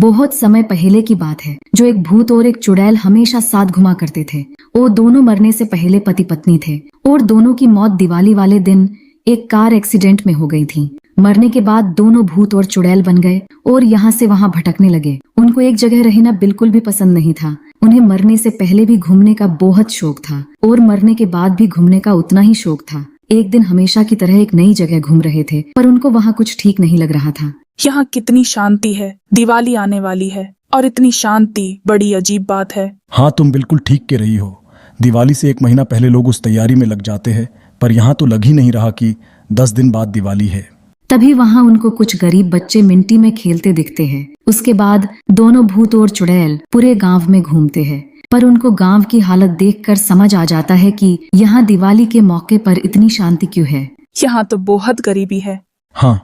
बहुत समय पहले की बात है, जो एक भूत और एक चुड़ैल हमेशा साथ घुमा करते थे। वो दोनों मरने से पहले पति पत्नी थे और दोनों की मौत दिवाली वाले दिन एक कार एक्सीडेंट में हो गई थी। मरने के बाद दोनों भूत और चुड़ैल बन गए और यहाँ से वहाँ भटकने लगे। उनको एक जगह रहना बिल्कुल भी पसंद नहीं था। उन्हें मरने से पहले भी घूमने का बहुत शौक था और मरने के बाद भी घूमने का उतना ही शौक था। एक दिन हमेशा की तरह एक नई जगह घूम रहे थे, पर उनको वहाँ कुछ ठीक नहीं लग रहा था। यहाँ कितनी शांति है, दिवाली आने वाली है और इतनी शांति, बड़ी अजीब बात है। हाँ, तुम बिल्कुल ठीक कह रही हो। दिवाली से 1 महीना पहले लोग उस तैयारी में लग जाते हैं, पर यहाँ तो लग ही नहीं रहा कि 10 दिन बाद दिवाली है। तभी वहाँ उनको कुछ गरीब बच्चे मिट्टी में खेलते दिखते हैं। उसके बाद दोनों भूत और चुड़ैल पूरे गांव में घूमते हैं, पर उनको गांव की हालत देखकर समझ आ जाता है कि यहाँ दिवाली के मौके पर इतनी शांति क्यों है। यहाँ तो बहुत गरीबी है। हाँ,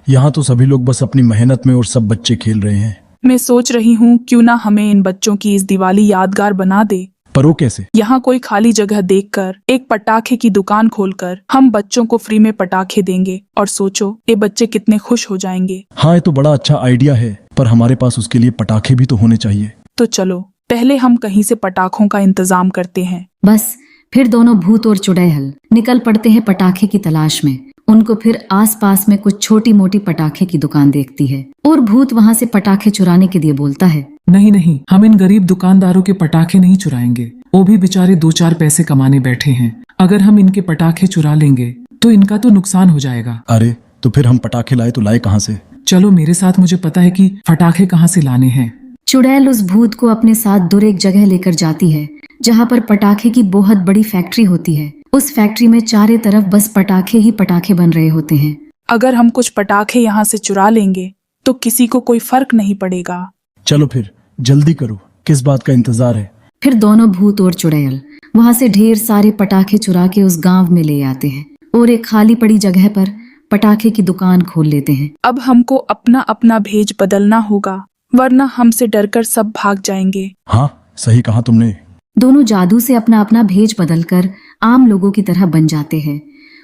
यहाँ तो सभी लोग बस अपनी मेहनत में और सब बच्चे खेल रहे हैं। मैं सोच रही हूँ क्यों ना हमें इन बच्चों की इस दिवाली यादगार बना दे। पर वो कैसे? यहाँ कोई खाली जगह देखकर एक पटाखे की दुकान खोलकर हम बच्चों को फ्री में पटाखे देंगे और सोचो ये बच्चे कितने खुश हो जाएंगे। हाँ, ये तो बड़ा अच्छा आइडिया है, पर हमारे पास उसके लिए पटाखे भी तो होने चाहिए। तो चलो पहले हम कहीं से पटाखों का इंतजाम करते हैं। बस फिर दोनों भूत और चुड़ैल निकल पड़ते हैं पटाखे की तलाश में। उनको फिर आसपास में कुछ छोटी मोटी पटाखे की दुकान देखती है और भूत वहाँ से पटाखे चुराने के लिए बोलता है, नहीं नहीं, हम इन गरीब दुकानदारों के पटाखे नहीं चुराएंगे। वो भी बेचारे 2-4 पैसे कमाने बैठे हैं। अगर हम इनके पटाखे चुरा लेंगे तो इनका तो नुकसान हो जाएगा। अरे तो फिर हम पटाखे लाए तो लाए कहाँ से? चलो मेरे साथ, मुझे पता है कि पटाखे कहाँ से लाने हैं। चुड़ैल उस भूत को अपने साथ दूर एक जगह लेकर जाती है जहाँ पर पटाखे की बहुत बड़ी फैक्ट्री होती है। उस फैक्ट्री में चारों तरफ बस पटाखे ही पटाखे बन रहे होते हैं। अगर हम कुछ पटाखे यहाँ से चुरा लेंगे तो किसी को कोई फर्क नहीं पड़ेगा। चलो फिर जल्दी करो, किस बात का इंतजार है? फिर दोनों भूत और चुड़ैल वहाँ से ढेर सारे पटाखे चुरा के उस गांव में ले आते हैं और एक खाली पड़ी जगह पर पटाखे की दुकान खोल लेते हैं। अब हमको अपना अपना भेज बदलना होगा, वरना हमसे डरकर सब भाग जाएंगे। हाँ, सही कहा तुमने। दोनों जादू से अपना अपना भेज बदलकर आम लोगों की तरह बन जाते हैं।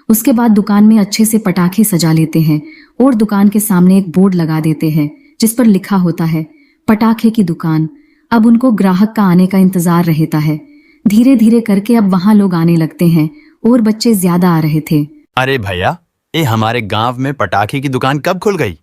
उसके बाद दुकान में अच्छे से पटाखे सजा लेते हैं और दुकान के सामने एक बोर्ड लगा देते हैं जिस पर लिखा होता है पटाखे की दुकान। अब उनको ग्राहक का आने का इंतजार रहता है। धीरे धीरे करके अब वहाँ लोग आने लगते हैं और बच्चे ज्यादा आ रहे थे। अरे भैया, ये हमारे गांव में पटाखे की दुकान कब खुल गई?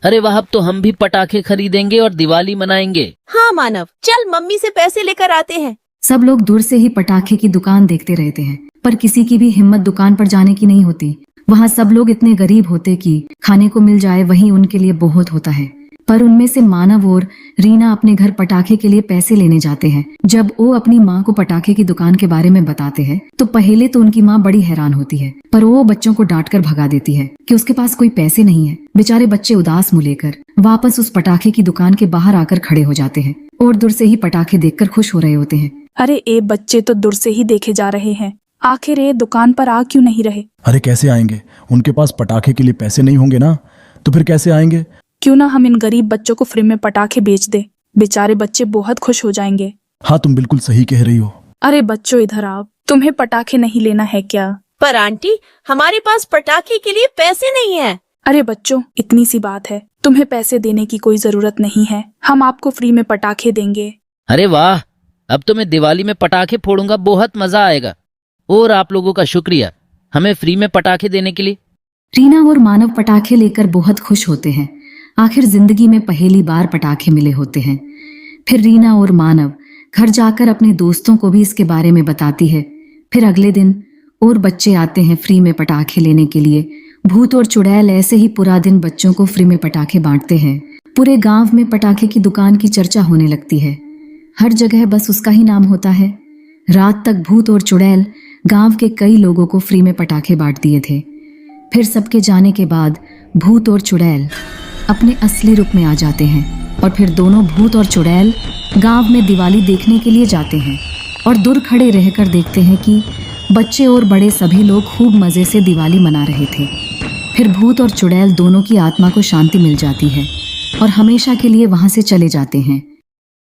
अरे वाह, अब तो हम भी पटाखे खरीदेंगे और दिवाली मनाएंगे। हाँ मानव, चल मम्मी से पैसे लेकर आते हैं। सब लोग दूर से ही पटाखे की दुकान देखते रहते हैं, पर किसी की भी हिम्मत दुकान पर जाने की नहीं होती। वहाँ सब लोग इतने गरीब होते कि खाने को मिल जाए वही उनके लिए बहुत होता है। पर उनमें से मानव और रीना अपने घर पटाखे के लिए पैसे लेने जाते हैं। जब वो अपनी माँ को पटाखे की दुकान के बारे में बताते हैं तो पहले तो उनकी माँ बड़ी हैरान होती है, पर वो बच्चों को डांट कर भगा देती है कि उसके पास कोई पैसे नहीं है। बेचारे बच्चे उदास मुँह लेकर वापस उस पटाखे की दुकान के बाहर आकर खड़े हो जाते हैं और दूर से ही पटाखे देखकर खुश हो रहे होते हैं। अरे ये बच्चे तो दूर से ही देखे जा रहे हैं, आखिर ये दुकान पर आ क्यों नहीं रहे? अरे कैसे आएंगे? उनके पास पटाखे के लिए पैसे नहीं होंगे ना, तो फिर कैसे आएंगे? क्यों ना हम इन गरीब बच्चों को फ्री में पटाखे बेच दे, बेचारे बच्चे बहुत खुश हो जाएंगे। हाँ, तुम बिल्कुल सही कह रही हो। अरे बच्चों इधर आओ, तुम्हें पटाखे नहीं लेना है क्या? पर आंटी, हमारे पास पटाखे के लिए पैसे नहीं है। अरे बच्चों, इतनी सी बात है, तुम्हें पैसे देने की कोई जरूरत नहीं है, हम आपको फ्री में पटाखे देंगे। अरे वाह, अब तो मैं दिवाली में पटाखे फोड़ूंगा, बहुत मजा आएगा। और आप लोगों का शुक्रिया हमें फ्री में पटाखे देने के लिए। रीना और मानव पटाखे लेकर बहुत खुश होते हैं। आखिर जिंदगी में पहली बार पटाखे मिले होते हैं। फिर रीना और मानव घर जाकर अपने दोस्तों को भी इसके बारे में बताती है। फिर अगले दिन और बच्चे आते हैं फ्री में पटाखे लेने के लिए। भूत और चुड़ैल ऐसे ही पूरा दिन बच्चों को फ्री में पटाखे बांटते हैं। पूरे गांव में पटाखे की दुकान की चर्चा होने लगती है। हर जगह बस उसका ही नाम होता है। रात तक भूत और चुड़ैल गांव के कई लोगों को फ्री में पटाखे बांट दिए थे। फिर सबके जाने के बाद भूत और चुड़ैल अपने असली रूप में आ जाते हैं और फिर दोनों भूत और चुड़ैल गांव में दिवाली देखने के लिए जाते हैं और दूर खड़े रहकर देखते हैं कि बच्चे और बड़े सभी लोग खूब मज़े से दिवाली मना रहे थे। फिर भूत और चुड़ैल दोनों की आत्मा को शांति मिल जाती है और हमेशा के लिए वहाँ से चले जाते हैं।